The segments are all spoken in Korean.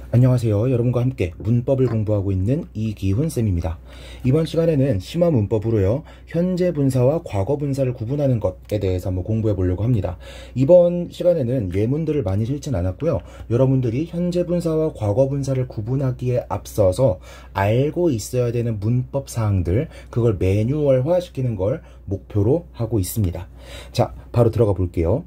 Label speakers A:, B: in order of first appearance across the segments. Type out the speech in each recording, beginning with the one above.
A: 안녕하세요. 여러분과 함께 문법을 공부하고 있는 이기훈쌤입니다. 이번 시간에는 심화 문법으로요, 현재 분사와 과거 분사를 구분하는 것에 대해서 한번 공부해 보려고 합니다. 이번 시간에는 예문들을 많이 실진 않았고요. 여러분들이 현재 분사와 과거 분사를 구분하기에 앞서서 알고 있어야 되는 문법 사항들, 그걸 매뉴얼화 시키는 걸 목표로 하고 있습니다. 자, 바로 들어가 볼게요.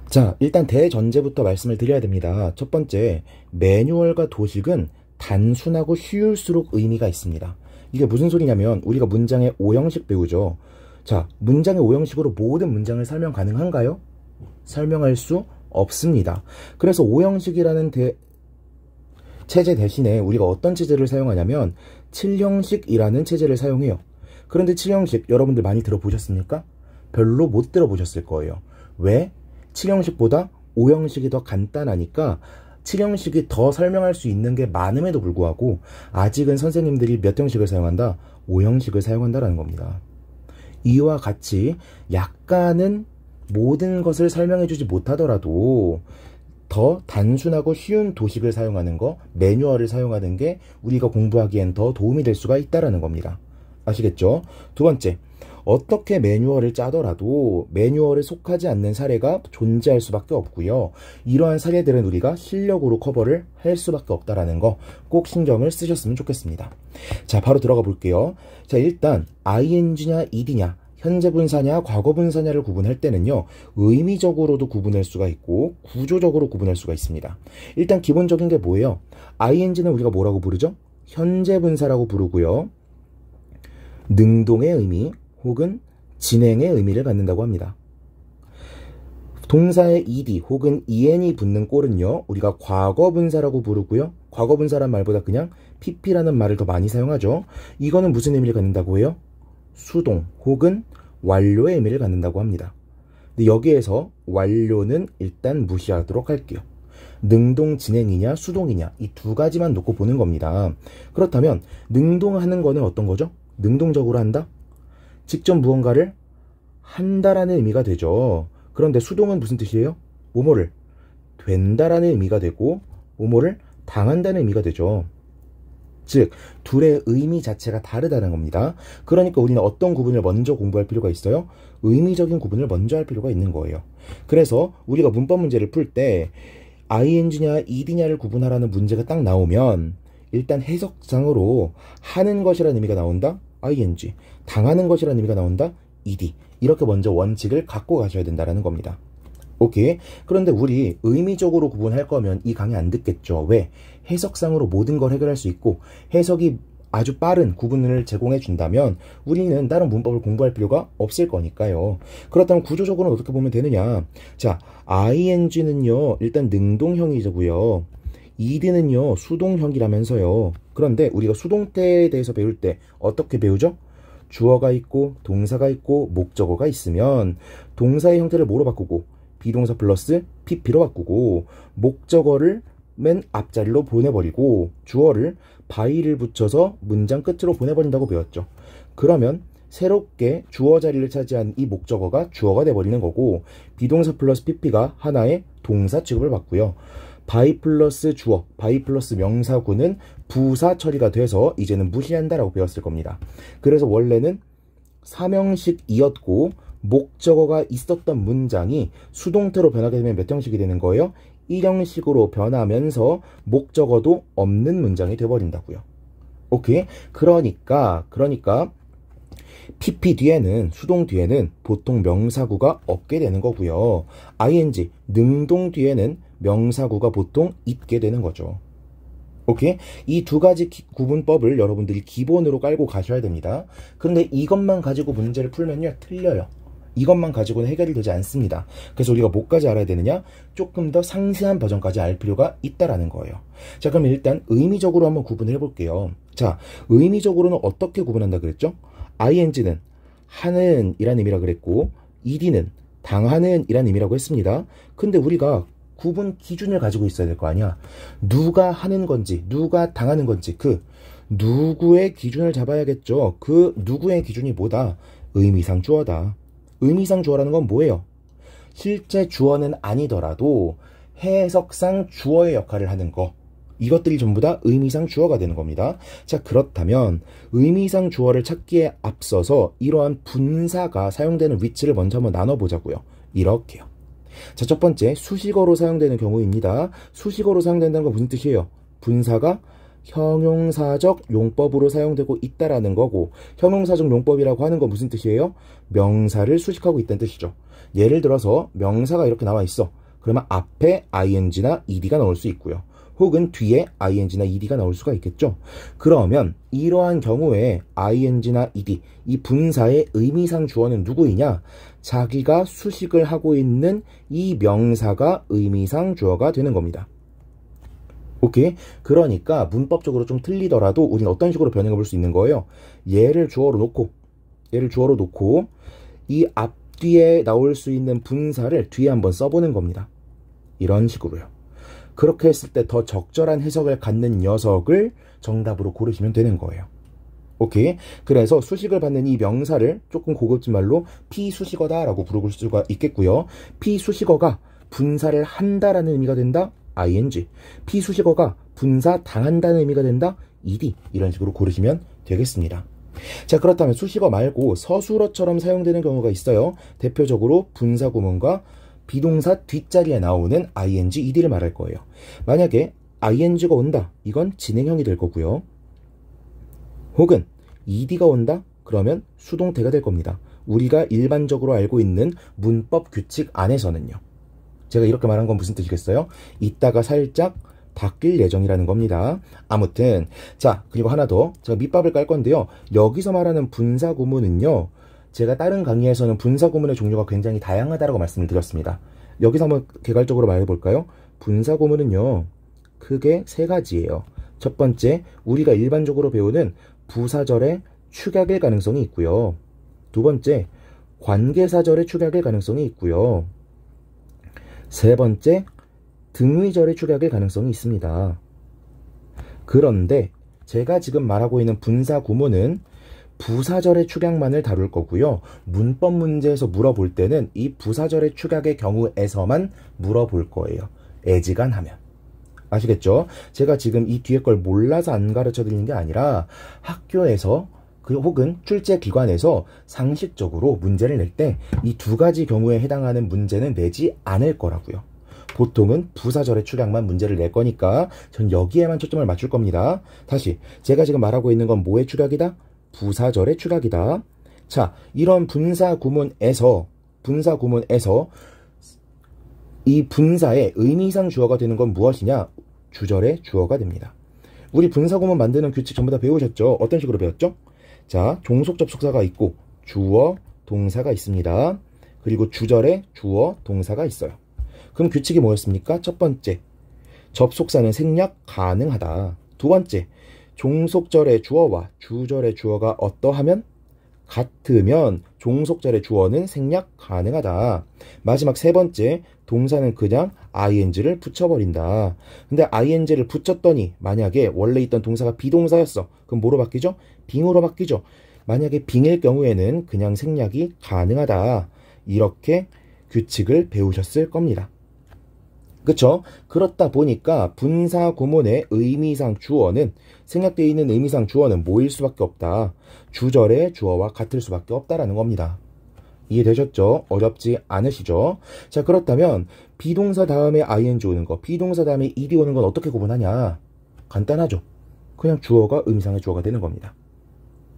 A: 자, 일단 대전제부터 말씀을 드려야 됩니다. 첫 번째, 매뉴얼과 도식은 단순하고 쉬울수록 의미가 있습니다. 이게 무슨 소리냐면 우리가 문장의 5형식 배우죠. 자, 문장의 5형식으로 모든 문장을 설명 가능한가요? 설명할 수 없습니다. 그래서 5형식이라는 체제 대신에 우리가 어떤 체제를 사용하냐면 7형식이라는 체제를 사용해요. 그런데 7형식 여러분들 많이 들어보셨습니까? 별로 못 들어보셨을 거예요. 왜? 7형식보다 5형식이 더 간단하니까 7형식이 더 설명할 수 있는 게 많음에도 불구하고 아직은 선생님들이 몇 형식을 사용한다? 5형식을 사용한다라는 겁니다. 이와 같이 약간은 모든 것을 설명해주지 못하더라도 더 단순하고 쉬운 도식을 사용하는 거, 매뉴얼을 사용하는 게 우리가 공부하기엔 더 도움이 될 수가 있다는 겁니다. 아시겠죠? 두 번째, 어떻게 매뉴얼을 짜더라도 매뉴얼에 속하지 않는 사례가 존재할 수밖에 없고요. 이러한 사례들은 우리가 실력으로 커버를 할 수밖에 없다는 거 꼭 신경을 쓰셨으면 좋겠습니다. 자, 바로 들어가 볼게요. 자, 일단 ing냐 ed냐, 현재 분사냐 과거 분사냐를 구분할 때는요, 의미적으로도 구분할 수가 있고 구조적으로 구분할 수가 있습니다. 일단 기본적인 게 뭐예요? ing는 우리가 뭐라고 부르죠? 현재 분사라고 부르고요. 능동의 의미 혹은 진행의 의미를 갖는다고 합니다. 동사의 ed 혹은 en이 붙는 꼴은요, 우리가 과거 분사라고 부르고요. 과거 분사란 말보다 그냥 pp라는 말을 더 많이 사용하죠. 이거는 무슨 의미를 갖는다고 해요? 수동 혹은 완료의 의미를 갖는다고 합니다. 근데 여기에서 완료는 일단 무시하도록 할게요. 능동 진행이냐 수동이냐 이 두 가지만 놓고 보는 겁니다. 그렇다면 능동하는 거는 어떤 거죠? 능동적으로 한다? 직접 무언가를 한다라는 의미가 되죠. 그런데 수동은 무슨 뜻이에요? 뭐뭐를 된다라는 의미가 되고 뭐뭐를 당한다는 의미가 되죠. 즉 둘의 의미 자체가 다르다는 겁니다. 그러니까 우리는 어떤 구분을 먼저 공부할 필요가 있어요? 의미적인 구분을 먼저 할 필요가 있는 거예요. 그래서 우리가 문법 문제를 풀 때 ing냐 ed냐를 구분하라는 문제가 딱 나오면 일단 해석상으로 하는 것이라는 의미가 나온다? ing. 당하는 것이라는 의미가 나온다? ed. 이렇게 먼저 원칙을 갖고 가셔야 된다는 겁니다. 오케이. 그런데 우리 의미적으로 구분할 거면 이 강의 안 듣겠죠. 왜? 해석상으로 모든 걸 해결할 수 있고 해석이 아주 빠른 구분을 제공해 준다면 우리는 다른 문법을 공부할 필요가 없을 거니까요. 그렇다면 구조적으로는 어떻게 보면 되느냐? 자, ing는요 일단 능동형이고요. ed는요 수동형이라면서요. 그런데 우리가 수동태에 대해서 배울 때 어떻게 배우죠? 주어가 있고 동사가 있고 목적어가 있으면 동사의 형태를 뭐로 바꾸고 비동사 플러스 pp로 바꾸고 목적어를 맨 앞자리로 보내버리고 주어를 by를 붙여서 문장 끝으로 보내버린다고 배웠죠. 그러면 새롭게 주어 자리를 차지한 이 목적어가 주어가 돼버리는 거고 비동사 플러스 pp가 하나의 동사 취급을 받고요. by 플러스 주어, by 플러스 명사구는 부사 처리가 돼서 이제는 무시한다라고 배웠을 겁니다. 그래서 원래는 3형식이었고 목적어가 있었던 문장이 수동태로 변하게 되면 몇 형식이 되는 거예요? 1형식으로 변하면서 목적어도 없는 문장이 돼버린다고요. 오케이? 그러니까 pp 뒤에는 수동 뒤에는 보통 명사구가 없게 되는 거고요. ing 능동 뒤에는 명사구가 보통 있게 되는 거죠. 오케이? 이 두 가지 구분법을 여러분들이 기본으로 깔고 가셔야 됩니다. 그런데 이것만 가지고 문제를 풀면요 틀려요. 이것만 가지고는 해결이 되지 않습니다. 그래서 우리가 뭐까지 알아야 되느냐? 조금 더 상세한 버전까지 알 필요가 있다라는 거예요. 자, 그럼 일단 의미적으로 한번 구분을 해볼게요. 자, 의미적으로는 어떻게 구분한다 그랬죠? ing는 하는 이란 의미라 그랬고 ed는 당하는 이란 의미라고 했습니다. 근데 우리가 구분 기준을 가지고 있어야 될 거 아니야. 누가 하는 건지 누가 당하는 건지 그 누구의 기준을 잡아야겠죠. 그 누구의 기준이 뭐다? 의미상 주어다. 의미상 주어라는 건 뭐예요? 실제 주어는 아니더라도 해석상 주어의 역할을 하는 거, 이것들이 전부 다 의미상 주어가 되는 겁니다. 자, 그렇다면 의미상 주어를 찾기에 앞서서 이러한 분사가 사용되는 위치를 먼저 한번 나눠보자고요. 이렇게요. 자, 첫 번째 수식어로 사용되는 경우입니다. 수식어로 사용된다는 건 무슨 뜻이에요? 분사가 형용사적 용법으로 사용되고 있다라는 거고, 형용사적 용법이라고 하는 건 무슨 뜻이에요? 명사를 수식하고 있다는 뜻이죠. 예를 들어서 명사가 이렇게 나와 있어. 그러면 앞에 ing나 ed가 나올 수 있고요. 혹은 뒤에 ing나 ed가 나올 수가 있겠죠. 그러면 이러한 경우에 ing나 ed, 이 분사의 의미상 주어는 누구이냐? 자기가 수식을 하고 있는 이 명사가 의미상 주어가 되는 겁니다. 오케이? 그러니까 문법적으로 좀 틀리더라도 우리는 어떤 식으로 변형해 볼 수 있는 거예요? 얘를 주어로 놓고 이 앞뒤에 나올 수 있는 분사를 뒤에 한번 써보는 겁니다. 이런 식으로요. 그렇게 했을 때 더 적절한 해석을 갖는 녀석을 정답으로 고르시면 되는 거예요. 오케이? 그래서 수식을 받는 이 명사를 조금 고급진 말로 피수식어다 라고 부를 수가 있겠고요. 피수식어가 분사를 한다라는 의미가 된다? ing. 피수식어가 분사 당한다는 의미가 된다? ed. 이런 식으로 고르시면 되겠습니다. 자, 그렇다면 수식어 말고 서술어처럼 사용되는 경우가 있어요. 대표적으로 분사 구문과 비동사 뒷자리에 나오는 ing, ed를 말할 거예요. 만약에 ing가 온다, 이건 진행형이 될 거고요. 혹은 ed가 온다, 그러면 수동태가 될 겁니다. 우리가 일반적으로 알고 있는 문법 규칙 안에서는요. 제가 이렇게 말한 건 무슨 뜻이겠어요? 이따가 살짝 바뀔 예정이라는 겁니다. 아무튼 자, 그리고 하나 더 제가 밑밥을 깔 건데요. 여기서 말하는 분사 구문은요, 제가 다른 강의에서는 분사 구문의 종류가 굉장히 다양하다고 말씀을 드렸습니다. 여기서 한번 개괄적으로 말해 볼까요? 분사 구문은요, 크게 세 가지예요. 첫 번째, 우리가 일반적으로 배우는 부사절의 축약일 가능성이 있고요. 두 번째, 관계사절의 축약일 가능성이 있고요. 세 번째, 등위절의 축약일 가능성이 있습니다. 그런데 제가 지금 말하고 있는 분사 구문은 부사절의 축약만을 다룰 거고요. 문법 문제에서 물어볼 때는 이 부사절의 축약의 경우에서만 물어볼 거예요. 애지간하면. 아시겠죠? 제가 지금 이 뒤에 걸 몰라서 안 가르쳐 드리는 게 아니라 학교에서 혹은 출제기관에서 상식적으로 문제를 낼 때 이 두 가지 경우에 해당하는 문제는 내지 않을 거라고요. 보통은 부사절의 축약만 문제를 낼 거니까 전 여기에만 초점을 맞출 겁니다. 다시, 제가 지금 말하고 있는 건 뭐의 축약이다? 부사절의 축약이다. 자, 이런 분사 구문에서 이 분사의 의미상 주어가 되는 건 무엇이냐? 주절의 주어가 됩니다. 우리 분사 구문 만드는 규칙 전부 다 배우셨죠? 어떤 식으로 배웠죠? 자, 종속 접속사가 있고 주어, 동사가 있습니다. 그리고 주절에 주어, 동사가 있어요. 그럼 규칙이 뭐였습니까? 첫 번째, 접속사는 생략 가능하다. 두 번째, 종속절의 주어와 주절의 주어가 어떠하면? 같으면 종속절의 주어는 생략 가능하다. 마지막 세 번째, 동사는 그냥 ing를 붙여버린다. 근데 ing를 붙였더니 만약에 원래 있던 동사가 비동사였어. 그럼 뭐로 바뀌죠? 빙으로 바뀌죠. 만약에 빙일 경우에는 그냥 생략이 가능하다. 이렇게 규칙을 배우셨을 겁니다. 그쵸? 그렇다 보니까 분사 구문의 의미상 주어는, 생략되어 있는 의미상 주어는 뭐일 수밖에 없다. 주절의 주어와 같을 수밖에 없다라는 겁니다. 이해되셨죠? 어렵지 않으시죠? 자, 그렇다면 비동사 다음에 ing 오는 거, 비동사 다음에 ed 오는 건 어떻게 구분하냐? 간단하죠? 그냥 주어가 의미상의 주어가 되는 겁니다.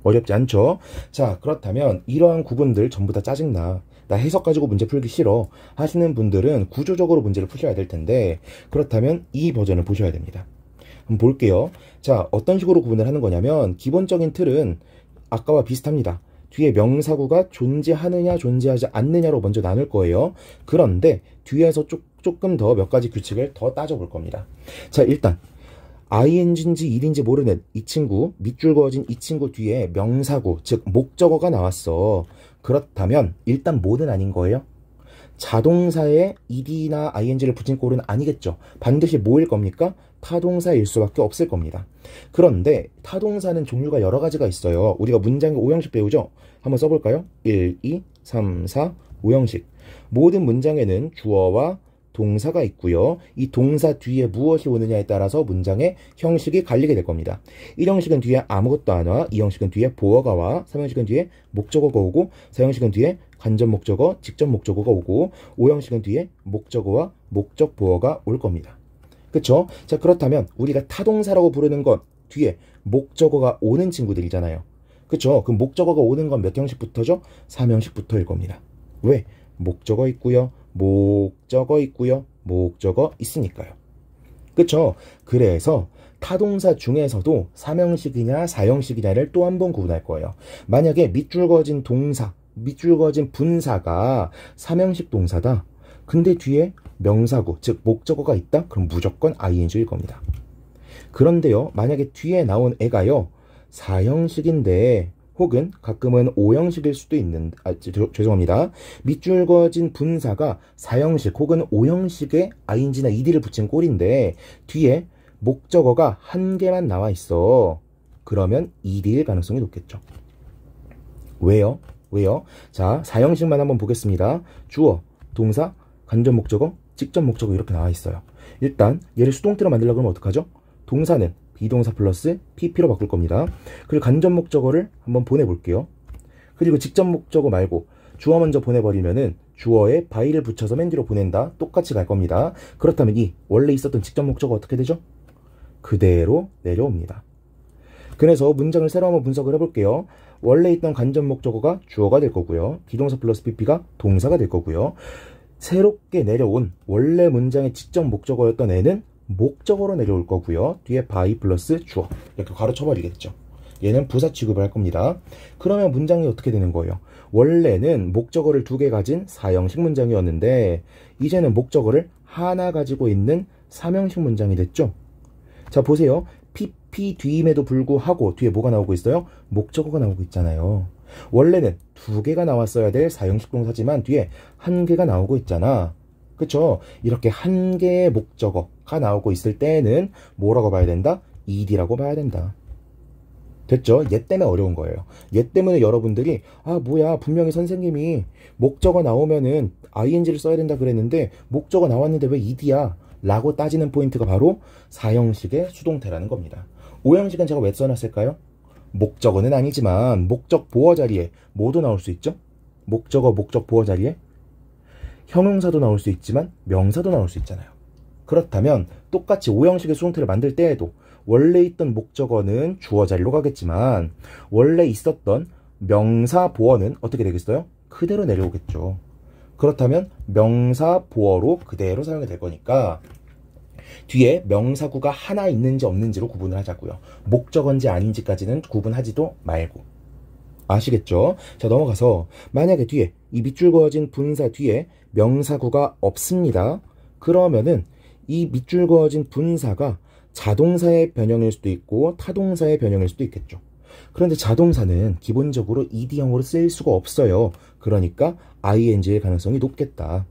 A: 어렵지 않죠? 자, 그렇다면 이러한 구분들 전부 다 짜증나, 나 해석 가지고 문제 풀기 싫어 하시는 분들은 구조적으로 문제를 푸셔야 될 텐데, 그렇다면 이 버전을 보셔야 됩니다. 한번 볼게요. 자, 어떤 식으로 구분을 하는 거냐면, 기본적인 틀은 아까와 비슷합니다. 뒤에 명사구가 존재하느냐 존재하지 않느냐로 먼저 나눌 거예요. 그런데 뒤에서 조금 더 몇 가지 규칙을 더 따져볼 겁니다. 자, 일단 ing인지 ed인지 모르는 이 친구, 밑줄 그어진 이 친구 뒤에 명사구, 즉 목적어가 나왔어. 그렇다면 일단 뭐는 아닌 거예요? 자동사에 ed나 ing를 붙인 꼴은 아니겠죠. 반드시 뭐일 겁니까? 타동사일 수밖에 없을 겁니다. 그런데 타동사는 종류가 여러 가지가 있어요. 우리가 문장의 5형식 배우죠? 한번 써볼까요? 1, 2, 3, 4, 5형식. 모든 문장에는 주어와 동사가 있고요. 이 동사 뒤에 무엇이 오느냐에 따라서 문장의 형식이 갈리게 될 겁니다. 1형식은 뒤에 아무것도 안 와. 2형식은 뒤에 보어가 와. 3형식은 뒤에 목적어가 오고 4형식은 뒤에 간접 목적어, 직접 목적어가 오고 5형식은 뒤에 목적어와 목적 보어가 올 겁니다. 그쵸? 자, 그렇다면 우리가 타동사라고 부르는 건 뒤에 목적어가 오는 친구들이잖아요. 그쵸? 그 목적어가 오는 건 몇 형식부터죠? 3형식부터일 겁니다. 왜? 목적어 있고요. 목적어 있고요. 목적어 있으니까요. 그쵸? 그래서 타동사 중에서도 3형식이냐 4형식이냐를 또 한 번 구분할 거예요. 만약에 밑줄 그어진 동사, 밑줄 그어진 분사가 3형식 동사다. 근데 뒤에 명사구, 즉 목적어가 있다? 그럼 무조건 ing일 겁니다. 그런데요, 만약에 뒤에 나온 애가요 4형식인데 혹은 가끔은 5형식일 수도 있는, 죄송합니다. 밑줄 그어진 분사가 4형식 혹은 5형식의 ing나 ed를 붙인 꼴인데 뒤에 목적어가 한 개만 나와 있어. 그러면 ed일 가능성이 높겠죠. 왜요? 자, 4형식만 한번 보겠습니다. 주어, 동사, 간접 목적어, 직접 목적어 이렇게 나와 있어요. 일단 얘를 수동태로 만들려고 하면 어떡하죠? 동사는 비동사 플러스 pp로 바꿀 겁니다. 그리고 간접 목적어를 한번 보내볼게요. 그리고 직접 목적어 말고 주어 먼저 보내버리면은 주어에 by를 붙여서 맨 뒤로 보낸다. 똑같이 갈 겁니다. 그렇다면 이 원래 있었던 직접 목적어 어떻게 되죠? 그대로 내려옵니다. 그래서 문장을 새로 한번 분석을 해볼게요. 원래 있던 간접 목적어가 주어가 될 거고요. 비동사 플러스 pp가 동사가 될 거고요. 새롭게 내려온 원래 문장의 직접 목적어였던 애는 목적어로 내려올 거고요. 뒤에 by 플러스 주어 이렇게 가로쳐버리겠죠. 얘는 부사 취급을 할 겁니다. 그러면 문장이 어떻게 되는 거예요? 원래는 목적어를 2개 가진 4형식 문장이었는데 이제는 목적어를 하나 가지고 있는 3형식 문장이 됐죠. 자, 보세요. pp 뒤임에도 불구하고 뒤에 뭐가 나오고 있어요? 목적어가 나오고 있잖아요. 원래는 2개가 나왔어야 될 4형식 동사지만 뒤에 1개가 나오고 있잖아. 그쵸? 이렇게 1개의 목적어가 나오고 있을 때는 뭐라고 봐야 된다? ed라고 봐야 된다. 됐죠? 얘 때문에 어려운 거예요. 얘 때문에 여러분들이 뭐야 분명히 선생님이 목적어 나오면은 ing를 써야 된다 그랬는데 목적어 나왔는데 왜 ed야? 라고 따지는 포인트가 바로 4형식의 수동태라는 겁니다. 5형식은 제가 왜 써놨을까요? 목적어는 아니지만 목적 보어 자리에 뭐도 나올 수 있죠? 목적어, 목적 보어 자리에 형용사도 나올 수 있지만 명사도 나올 수 있잖아요. 그렇다면 똑같이 5형식의 수동태를 만들 때에도 원래 있던 목적어는 주어 자리로 가겠지만 원래 있었던 명사 보어는 어떻게 되겠어요? 그대로 내려오겠죠. 그렇다면 명사 보어로 그대로 사용이 될 거니까 뒤에 명사구가 하나 있는지 없는지로 구분을 하자고요. 목적어인지 아닌지까지는 구분하지도 말고. 아시겠죠? 자, 넘어가서 만약에 뒤에 이 밑줄 그어진 분사 뒤에 명사구가 없습니다. 그러면은 이 밑줄 그어진 분사가 자동사의 변형일 수도 있고 타동사의 변형일 수도 있겠죠. 그런데 자동사는 기본적으로 ed형으로 쓰일 수가 없어요. 그러니까 ing의 가능성이 높겠다.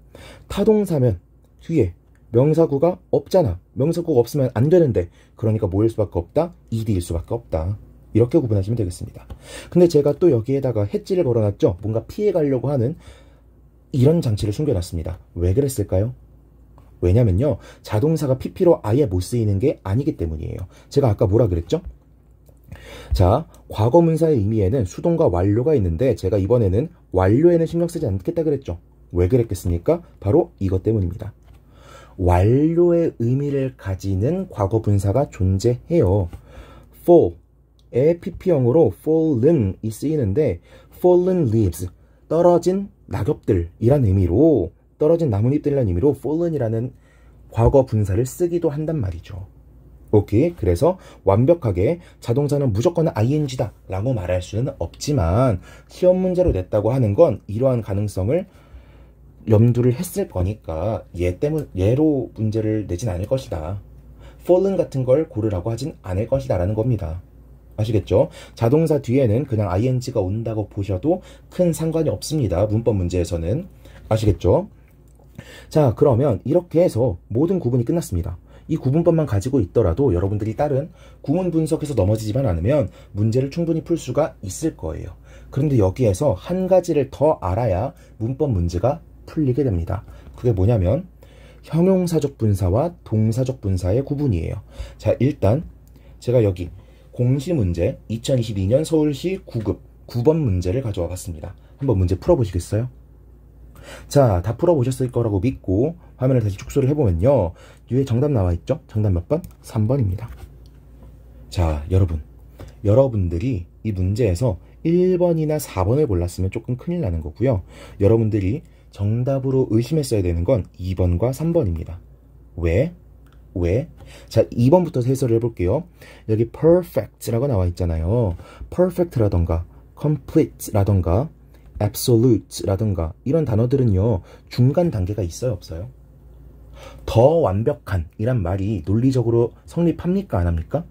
A: 타동사면 뒤에 명사구가 없잖아. 명사구가 없으면 안 되는데 그러니까 뭐일 수밖에 없다? ed일 수밖에 없다. 이렇게 구분하시면 되겠습니다. 근데 제가 또 여기에다가 해지를 걸어놨죠. 뭔가 피해가려고 하는 이런 장치를 숨겨놨습니다. 왜 그랬을까요? 왜냐면요. 자동사가 pp로 아예 못 쓰이는 게 아니기 때문이에요. 제가 아까 뭐라 그랬죠? 자, 과거문사의 의미에는 수동과 완료가 있는데 제가 이번에는 완료에는 신경 쓰지 않겠다 그랬죠. 왜 그랬겠습니까? 바로 이것 때문입니다. 완료의 의미를 가지는 과거분사가 존재해요. fall의 pp형으로 fallen이 쓰이는데 fallen leaves, 떨어진 낙엽들이란 의미로 떨어진 나뭇잎들이라는 의미로 fallen이라는 과거분사를 쓰기도 한단 말이죠. 오케이. 그래서 완벽하게 자동사는 무조건 ing다 라고 말할 수는 없지만 시험 문제로 냈다고 하는 건 이러한 가능성을 염두를 했을 거니까 얘로 문제를 내진 않을 것이다. fallen 같은 걸 고르라고 하진 않을 것이다 라는 겁니다. 아시겠죠? 자동사 뒤에는 그냥 ing가 온다고 보셔도 큰 상관이 없습니다. 문법 문제에서는. 아시겠죠? 자, 그러면 이렇게 해서 모든 구분이 끝났습니다. 이 구분법만 가지고 있더라도 여러분들이 다른 구문 분석에서 넘어지지만 않으면 문제를 충분히 풀 수가 있을 거예요. 그런데 여기에서 한 가지를 더 알아야 문법 문제가 풀리게 됩니다. 그게 뭐냐면 형용사적 분사와 동사적 분사의 구분이에요. 자, 일단 제가 여기 공시 문제 2022년 서울시 9급 9번 문제를 가져와 봤습니다. 한번 문제 풀어보시겠어요? 자, 다 풀어보셨을 거라고 믿고 화면을 다시 축소를 해보면요. 뒤에 정답 나와 있죠? 정답 몇 번? 3번입니다. 자, 여러분들이 이 문제에서 1번이나 4번을 몰랐으면 조금 큰일 나는 거고요. 여러분들이 정답으로 의심했어야 되는 건 2번과 3번입니다. 왜? 자, 2번부터 해설을 해볼게요. 여기 perfect라고 나와 있잖아요. perfect라던가 complete라던가 absolute라던가 이런 단어들은요, 중간 단계가 있어요, 없어요? 더 완벽한 이란 말이 논리적으로 성립합니까, 안 합니까?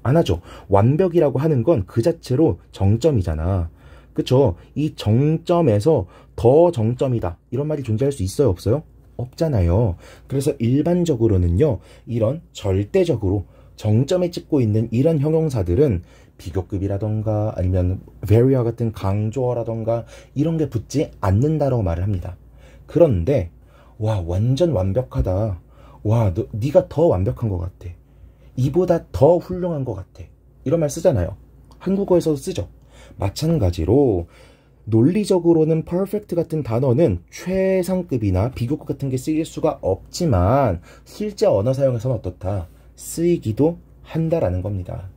A: 안 하죠. 완벽이라고 하는 건 그 자체로 정점이잖아. 그쵸? 이 정점에서 더 정점이다 이런 말이 존재할 수 있어요, 없어요? 없잖아요. 그래서 일반적으로는요, 이런 절대적으로 정점에 찍고 있는 이런 형용사들은 비교급이라던가 아니면 very와 같은 강조어라던가 이런 게 붙지 않는다라고 말을 합니다. 그런데 와, 완전 완벽하다. 와, 네가 더 완벽한 것 같아. 이보다 더 훌륭한 것 같아. 이런 말 쓰잖아요. 한국어에서도 쓰죠. 마찬가지로 논리적으로는 perfect 같은 단어는 최상급이나 비교급 같은 게 쓰일 수가 없지만 실제 언어 사용에서는 어떻다? 쓰이기도 한다라는 겁니다.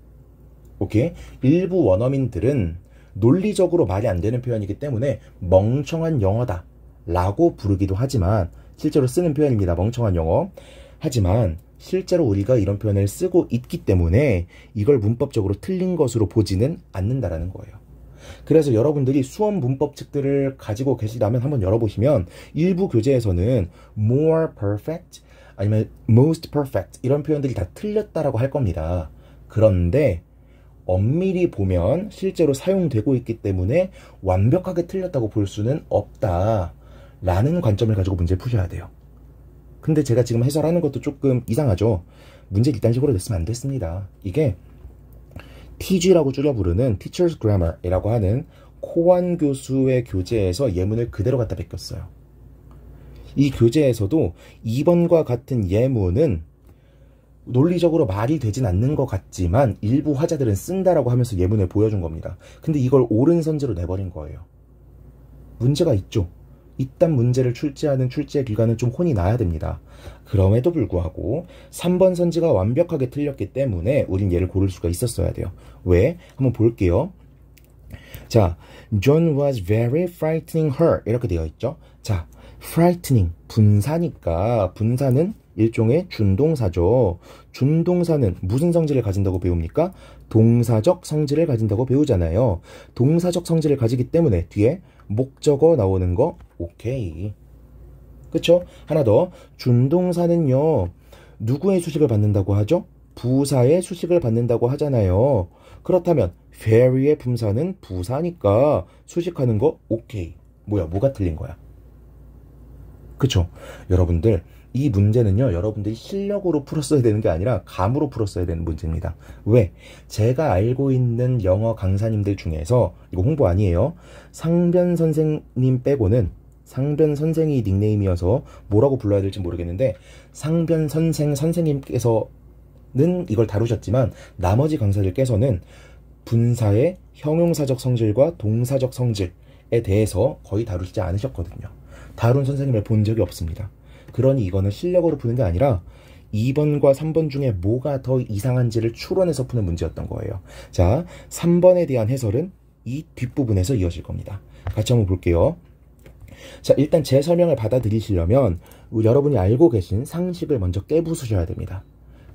A: 오케이? 일부 원어민들은 논리적으로 말이 안 되는 표현이기 때문에 멍청한 영어다 라고 부르기도 하지만 실제로 쓰는 표현입니다. 멍청한 영어. 하지만 실제로 우리가 이런 표현을 쓰고 있기 때문에 이걸 문법적으로 틀린 것으로 보지는 않는다라는 거예요. 그래서 여러분들이 수험 문법 책들을 가지고 계시다면 한번 열어보시면 일부 교재에서는 more perfect 아니면 most perfect 이런 표현들이 다 틀렸다라고 할 겁니다. 그런데 엄밀히 보면 실제로 사용되고 있기 때문에 완벽하게 틀렸다고 볼 수는 없다라는 관점을 가지고 문제를 푸셔야 돼요. 근데 제가 지금 해설하는 것도 조금 이상하죠. 문제를 이딴 식으로 냈으면 안 됐습니다. 이게 TG라고 줄여 부르는 Teacher's Grammar이라고 하는 코안 교수의 교재에서 예문을 그대로 갖다 베꼈어요. 이 교재에서도 2번과 같은 예문은 논리적으로 말이 되진 않는 것 같지만 일부 화자들은 쓴다라고 하면서 예문을 보여준 겁니다. 근데 이걸 옳은 선지로 내버린 거예요. 문제가 있죠. 이딴 문제를 출제하는 출제 기관은 좀 혼이 나야 됩니다. 그럼에도 불구하고 3번 선지가 완벽하게 틀렸기 때문에 우린 얘를 고를 수가 있었어야 돼요. 왜? 한번 볼게요. 자, John was very frightening her 이렇게 되어 있죠. 자, frightening 분사니까 분사는 일종의 준동사죠. 준동사는 무슨 성질을 가진다고 배웁니까? 동사적 성질을 가진다고 배우잖아요. 동사적 성질을 가지기 때문에 뒤에 목적어 나오는 거 오케이. 그쵸? 하나 더. 준동사는요, 누구의 수식을 받는다고 하죠? 부사의 수식을 받는다고 하잖아요. 그렇다면 very의 분사는 부사니까 수식하는 거 오케이. 뭐가 틀린 거야? 그쵸? 여러분들 이 문제는요, 여러분들이 실력으로 풀었어야 되는 게 아니라 감으로 풀었어야 되는 문제입니다. 왜? 제가 알고 있는 영어 강사님들 중에서, 이거 홍보 아니에요, 상변 선생님 빼고는, 상변 선생이 닉네임이어서 뭐라고 불러야 될지 모르겠는데, 상변 선생님께서는 이걸 다루셨지만 나머지 강사들께서는 분사의 형용사적 성질과 동사적 성질에 대해서 거의 다루시지 않으셨거든요. 다룬 선생님을 본 적이 없습니다. 그러니 이거는 실력으로 푸는 게 아니라 2번과 3번 중에 뭐가 더 이상한지를 추론해서 푸는 문제였던 거예요. 자, 3번에 대한 해설은 이 뒷부분에서 이어질 겁니다. 같이 한번 볼게요. 자, 일단 제 설명을 받아들이시려면 여러분이 알고 계신 상식을 먼저 깨부수셔야 됩니다.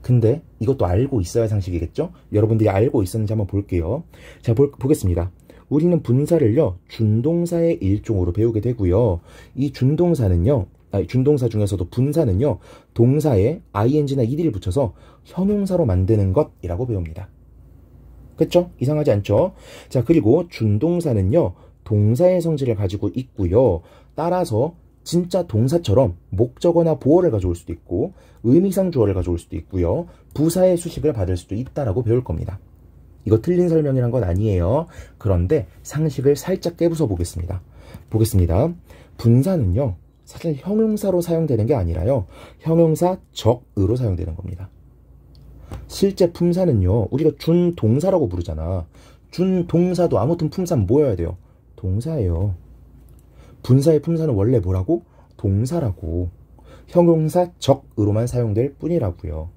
A: 근데 이것도 알고 있어야 상식이겠죠? 여러분들이 알고 있었는지 한번 볼게요. 자, 보겠습니다. 우리는 분사를요, 준동사의 일종으로 배우게 되고요. 이 준동사는요, 준동사 중에서도 분사는요, 동사에 ing나 ed를 붙여서 형용사로 만드는 것이라고 배웁니다. 그쵸? 이상하지 않죠? 자, 그리고 준동사는요, 동사의 성질을 가지고 있고요. 따라서 진짜 동사처럼 목적어나 보어를 가져올 수도 있고 의미상 주어를 가져올 수도 있고요. 부사의 수식을 받을 수도 있다라고 배울 겁니다. 이거 틀린 설명이란 건 아니에요. 그런데 상식을 살짝 깨부숴 보겠습니다. 분사는요, 사실 형용사로 사용되는 게 아니라요. 형용사 적으로 사용되는 겁니다. 실제 품사는요. 우리가 준동사라고 부르잖아. 준동사도 아무튼 품사는 뭐여야 돼요? 동사예요. 분사의 품사는 원래 뭐라고? 동사라고. 형용사 적으로만 사용될 뿐이라고요.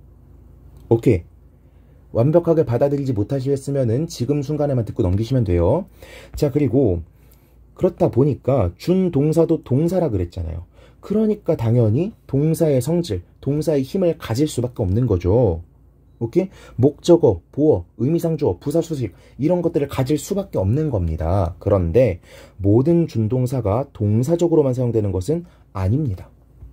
A: 오케이. 완벽하게 받아들이지 못하시겠으면은 지금 순간에만 듣고 넘기시면 돼요. 자, 그리고 그렇다 보니까 준동사도 동사라 그랬잖아요. 그러니까 당연히 동사의 성질, 동사의 힘을 가질 수밖에 없는 거죠. 오케이? 목적어, 보어, 의미상주어, 부사수식 이런 것들을 가질 수밖에 없는 겁니다. 그런데 모든 준동사가 동사적으로만 사용되는 것은 아닙니다.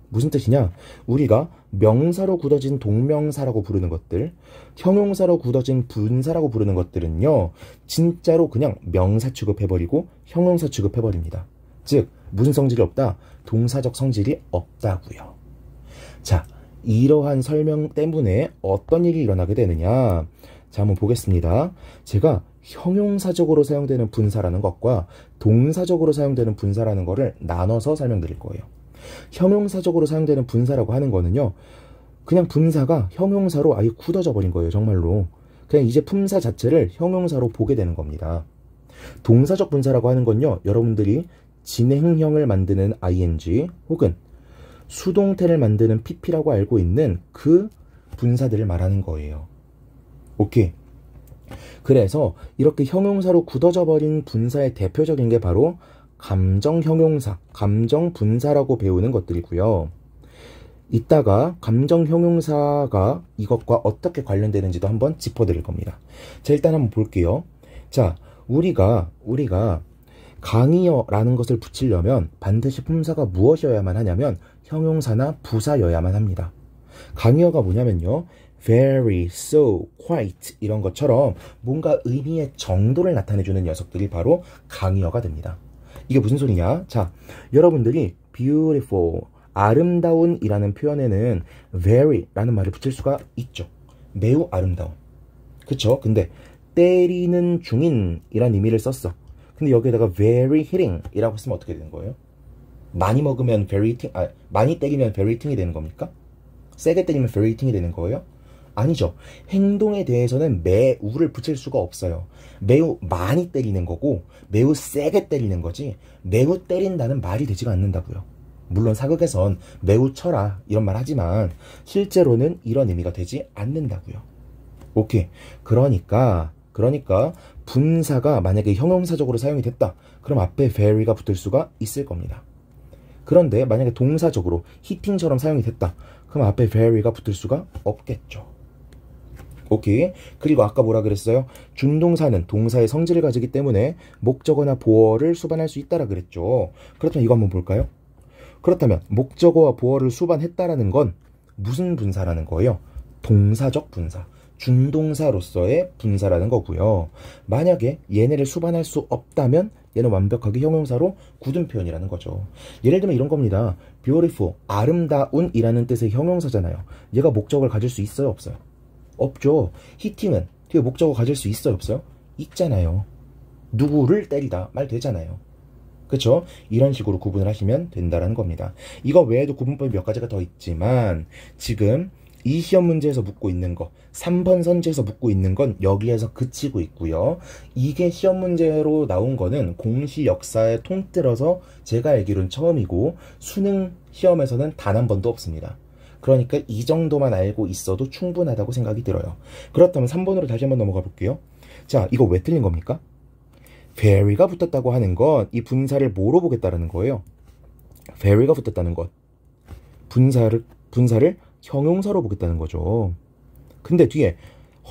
A: 무슨 뜻이냐? 우리가 명사로 굳어진 동명사라고 부르는 것들, 형용사로 굳어진 분사라고 부르는 것들은요, 진짜로 그냥 명사 취급해버리고 형용사 취급해버립니다. 즉, 무슨 성질이 없다? 동사적 성질이 없다고요. 자, 이러한 설명 때문에 어떤 일이 일어나게 되느냐? 자, 한번 보겠습니다. 제가 형용사적으로 사용되는 분사라는 것과 동사적으로 사용되는 분사라는 것을 나눠서 설명드릴 거예요. 형용사적으로 사용되는 분사라고 하는 거는요, 그냥 분사가 형용사로 아예 굳어져 버린 거예요. 정말로. 그냥 이제 품사 자체를 형용사로 보게 되는 겁니다. 동사적 분사라고 하는 건요, 여러분들이 진행형을 만드는 ing 혹은 수동태를 만드는 pp라고 알고 있는 그 분사들을 말하는 거예요. 오케이. 그래서 이렇게 형용사로 굳어져 버린 분사의 대표적인 게 바로 감정형용사, 감정분사라고 배우는 것들이고요. 이따가 감정형용사가 이것과 어떻게 관련되는지도 한번 짚어드릴 겁니다. 자, 일단 한번 볼게요. 자, 우리가 강의어라는 것을 붙이려면 반드시 품사가 무엇이어야만 하냐면 형용사나 부사여야만 합니다. 강의어가 뭐냐면요, very, so, quite 이런 것처럼 뭔가 의미의 정도를 나타내주는 녀석들이 바로 강의어가 됩니다. 이게 무슨 소리냐? 자, 여러분들이 beautiful, 아름다운 이라는 표현에는 very 라는 말을 붙일 수가 있죠. 매우 아름다운. 그쵸? 근데 때리는 중인 이란 의미를 썼어. 근데 여기에다가 very hitting 이라고 쓰면 어떻게 되는 거예요? 많이 먹으면 very hitting, 많이 때리면 very hitting이 되는 겁니까? 세게 때리면 very hitting이 되는 거예요? 아니죠. 행동에 대해서는 매우를 붙일 수가 없어요. 매우 많이 때리는 거고 매우 세게 때리는 거지 매우 때린다는 말이 되지가 않는다고요. 물론 사극에선 매우 쳐라 이런 말 하지만 실제로는 이런 의미가 되지 않는다고요. 오케이. 그러니까 분사가 만약에 형용사적으로 사용이 됐다. 그럼 앞에 very가 붙을 수가 있을 겁니다. 그런데 만약에 동사적으로 hitting처럼 사용이 됐다. 그럼 앞에 very가 붙을 수가 없겠죠. 오케이. 그리고 아까 뭐라 그랬어요? 준동사는 동사의 성질을 가지기 때문에 목적어나 보어를 수반할 수 있다라 그랬죠. 그렇다면 이거 한번 볼까요? 그렇다면 목적어와 보어를 수반했다라는 건 무슨 분사라는 거예요? 동사적 분사. 준동사로서의 분사라는 거고요. 만약에 얘네를 수반할 수 없다면 얘는 완벽하게 형용사로 굳은 표현이라는 거죠. 예를 들면 이런 겁니다. beautiful, 아름다운 이라는 뜻의 형용사잖아요. 얘가 목적어를 가질 수 있어요? 없어요? 없죠. hitting은 뒤에 목적어 가질 수 있어요? 없어요? 있잖아요. 누구를 때리다 말 되잖아요. 그쵸? 이런 식으로 구분을 하시면 된다는 겁니다. 이거 외에도 구분법이 몇 가지가 더 있지만 지금 이 시험 문제에서 묻고 있는 거 3번 선지에서 묻고 있는 건 여기에서 그치고 있고요. 이게 시험 문제로 나온 거는 공시 역사에 통틀어서 제가 알기로는 처음이고 수능 시험에서는 단 한 번도 없습니다. 그러니까 이 정도만 알고 있어도 충분하다고 생각이 들어요. 그렇다면 3번으로 다시 한번 넘어가 볼게요. 자, 이거 왜 틀린 겁니까? very가 붙었다고 하는 건 이 분사를 뭐로 보겠다라는 거예요. very가 붙었다는 것. 분사를 형용사로 보겠다는 거죠. 근데 뒤에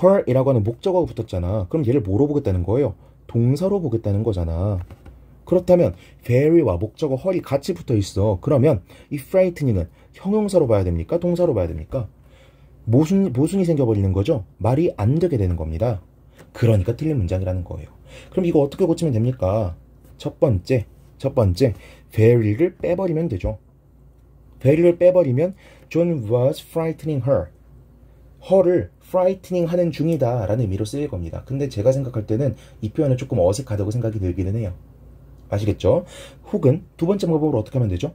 A: her이라고 하는 목적어가 붙었잖아. 그럼 얘를 뭐로 보겠다는 거예요? 동사로 보겠다는 거잖아. 그렇다면 very와 목적어 her이 같이 붙어 있어. 그러면 이 frightening은 형용사로 봐야 됩니까? 동사로 봐야 됩니까? 모순이 생겨버리는 거죠. 말이 안 되게 되는 겁니다. 그러니까 틀린 문장이라는 거예요. 그럼 이거 어떻게 고치면 됩니까? 첫 번째 very를 빼버리면 되죠. very를 빼버리면 John was frightening her. her를 frightening 하는 중이다 라는 의미로 쓰일 겁니다. 근데 제가 생각할 때는 이 표현은 조금 어색하다고 생각이 들기는 해요. 아시겠죠? 혹은 두 번째 방법으로 어떻게 하면 되죠?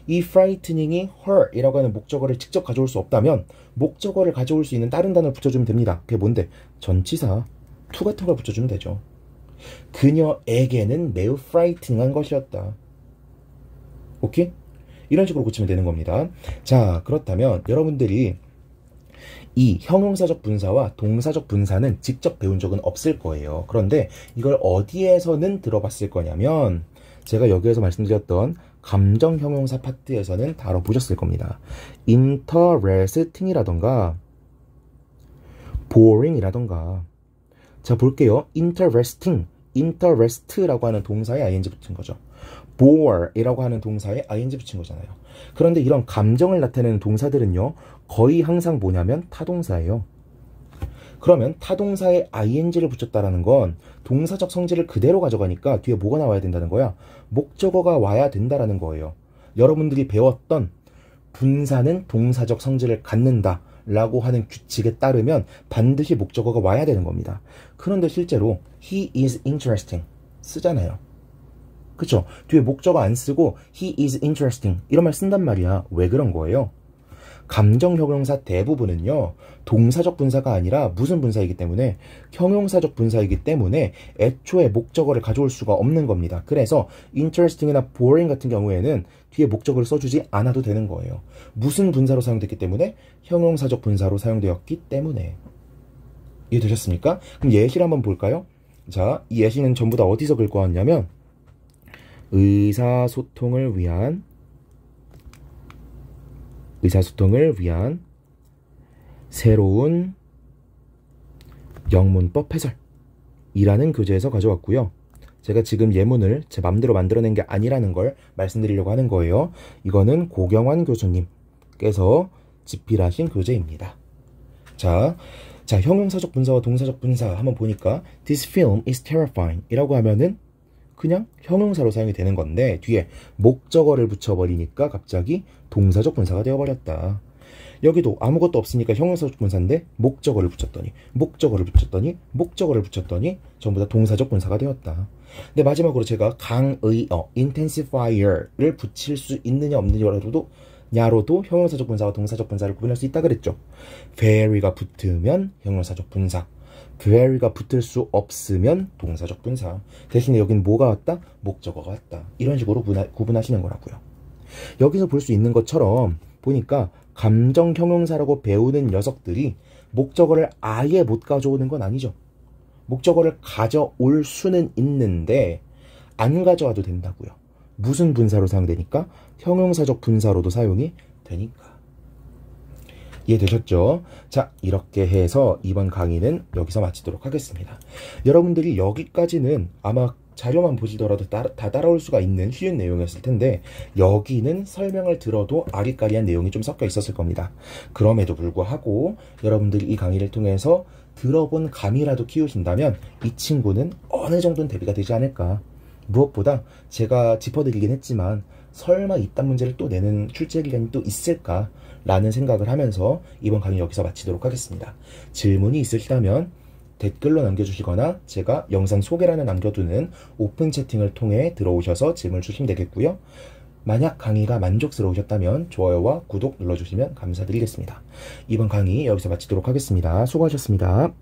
A: 이 frightening이 her이라고 하는 목적어를 직접 가져올 수 없다면 목적어를 가져올 수 있는 다른 단어를 붙여주면 됩니다. 그게 뭔데? 전치사 to 같은 걸 붙여주면 되죠. 그녀에게는 매우 frightening한 것이었다. 오케이? 이런 식으로 고치면 되는 겁니다. 자, 그렇다면 여러분들이 이 형용사적 분사와 동사적 분사는 직접 배운 적은 없을 거예요. 그런데 이걸 어디에서는 들어봤을 거냐면 제가 여기에서 말씀드렸던 감정 형용사 파트에서는 다뤄보셨을 겁니다. interesting이라던가 boring이라던가. 자, 볼게요. interest라고 하는 동사에 ing 붙인 거죠. bore이라고 하는 동사에 ing 붙인 거잖아요. 그런데 이런 감정을 나타내는 동사들은요, 거의 항상 뭐냐면 타동사예요. 그러면 타동사에 ing를 붙였다라는 건 동사적 성질을 그대로 가져가니까 뒤에 뭐가 나와야 된다는 거야? 목적어가 와야 된다라는 거예요. 여러분들이 배웠던 분사는 동사적 성질을 갖는다 라고 하는 규칙에 따르면 반드시 목적어가 와야 되는 겁니다. 그런데 실제로 he is interesting 쓰잖아요. 그쵸? 뒤에 목적어 안 쓰고 he is interesting 이런 말 쓴단 말이야. 왜 그런 거예요? 감정 형용사 대부분은요, 동사적 분사가 아니라 무슨 분사이기 때문에? 형용사적 분사이기 때문에 애초에 목적어를 가져올 수가 없는 겁니다. 그래서 interesting이나 boring 같은 경우에는 뒤에 목적어를 써주지 않아도 되는 거예요. 무슨 분사로 사용됐기 때문에? 형용사적 분사로 사용되었기 때문에. 이해되셨습니까? 그럼 예시를 한번 볼까요? 자, 이 예시는 전부 다 어디서 긁고 왔냐면 의사소통을 위한 새로운 영문법 해설이라는 교재에서 가져왔고요. 제가 지금 예문을 제 맘대로 만들어낸 게 아니라는 걸 말씀드리려고 하는 거예요. 이거는 고경환 교수님께서 집필하신 교재입니다. 자, 형용사적 분사와 동사적 분사 한번 보니까 This film is terrifying 이라고 하면은 그냥 형용사로 사용이 되는 건데 뒤에 목적어를 붙여버리니까 갑자기 동사적 분사가 되어버렸다. 여기도 아무것도 없으니까 형용사적 분사인데 목적어를 붙였더니 전부 다 동사적 분사가 되었다. 근데 마지막으로 제가 강의어 intensifier를 붙일 수 있느냐 없느냐로도 형용사적 분사와 동사적 분사를 구분할 수 있다 그랬죠. very가 붙으면 형용사적 분사, very가 붙을 수 없으면 동사적 분사. 대신에 여긴 뭐가 왔다? 목적어가 왔다. 이런 식으로 구분하시는 거라고요. 여기서 볼 수 있는 것처럼 보니까 감정 형용사라고 배우는 녀석들이 목적어를 아예 못 가져오는 건 아니죠. 목적어를 가져올 수는 있는데 안 가져와도 된다고요. 무슨 분사로 사용되니까? 형용사적 분사로도 사용이 되니까. 이해되셨죠? 자, 이렇게 해서 이번 강의는 여기서 마치도록 하겠습니다. 여러분들이 여기까지는 아마 자료만 보시더라도 다 따라올 수가 있는 쉬운 내용이었을 텐데 여기는 설명을 들어도 아리까리한 내용이 좀 섞여 있었을 겁니다. 그럼에도 불구하고 여러분들이 이 강의를 통해서 들어본 감이라도 키우신다면 이 친구는 어느 정도는 대비가 되지 않을까. 무엇보다 제가 짚어드리긴 했지만 설마 이딴 문제를 또 내는 출제 기간이 또 있을까 라는 생각을 하면서 이번 강의 여기서 마치도록 하겠습니다. 질문이 있으시다면 댓글로 남겨주시거나 제가 영상 소개란에 남겨두는 오픈 채팅을 통해 들어오셔서 질문을 주시면 되겠고요. 만약 강의가 만족스러우셨다면 좋아요와 구독 눌러주시면 감사드리겠습니다. 이번 강의 여기서 마치도록 하겠습니다. 수고하셨습니다.